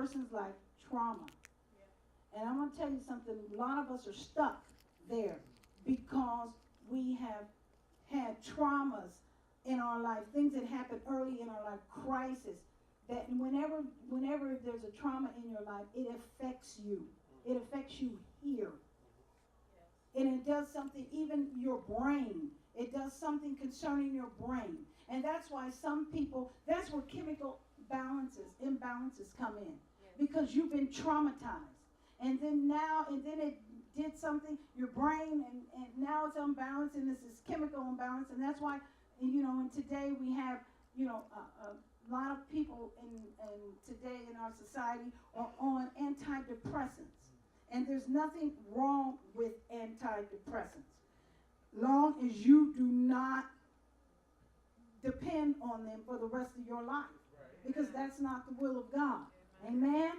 person's life trauma. And I'm going to tell you something, a lot of us are stuck there because we have had traumas in our life, things that happen early in our life, crisis, that whenever there's a trauma in your life, it affects you. It affects you here. And it does something, even your brain. It does something concerning your brain. And that's why some people, that's where chemical imbalances come in. Because you've been traumatized. And then it did something, your brain, and now it's unbalanced, and this is chemical imbalance. And that's why, and today we have, a lot of people today in our society are on antidepressants. And there's nothing wrong with antidepressants, long as you do not depend on them for the rest of your life, because that's not the will of God. Amen?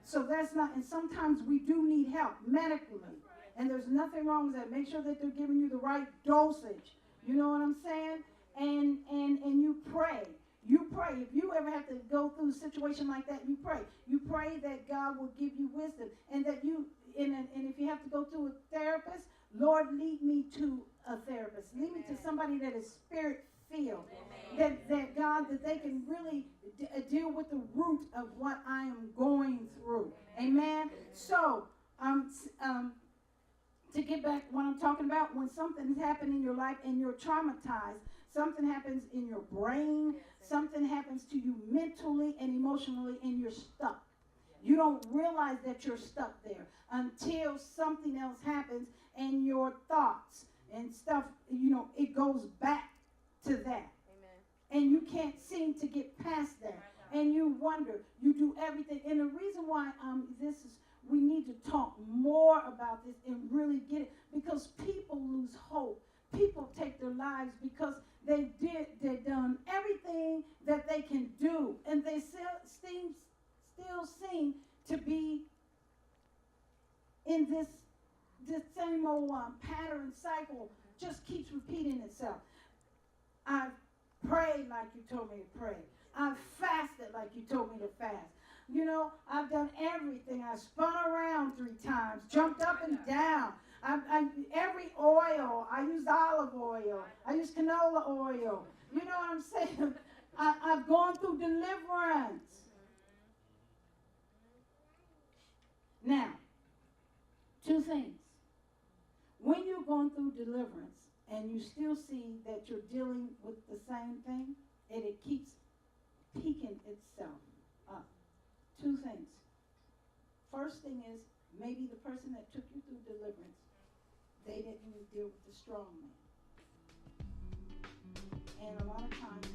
So that's not, and sometimes we do need help medically, and there's nothing wrong with that. Make sure that they're giving you the right dosage. You know what I'm saying? And you pray. You pray. If you ever have to go through a situation like that, you pray. You pray that God will give you wisdom, and that and if you have to go to a therapist, Lord, lead me to a therapist. Lead me to somebody that is spirit-filled. That God, that they can really deal with the root of what I am going through. Amen. So, to get back what I'm talking about, when something's happened in your life and you're traumatized, something happens in your brain, something happens to you mentally and emotionally, and you're stuck. You don't realize that you're stuck there until something else happens, and your thoughts and stuff, it goes back to that. And you can't seem to get past that. And you wonder, you do everything. And the reason why we need to talk more about this and really get it, because people lose hope. People take their lives because they've done everything that they can do, and they still seem to be in this same old pattern cycle, just keeps repeating itself. I've prayed like you told me to pray. I've fasted like you told me to fast. I've done everything. I spun around 3 times, jumped up and down. Every oil, I used olive oil. I used canola oil. You know what I'm saying? I've gone through deliverance. Now, 2 things. When you're going through deliverance and you still see that you're dealing with the same thing, and it keeps peaking itself up. 2 things. First thing is, maybe the person that took you through deliverance, they didn't deal with the strong man. And a lot of times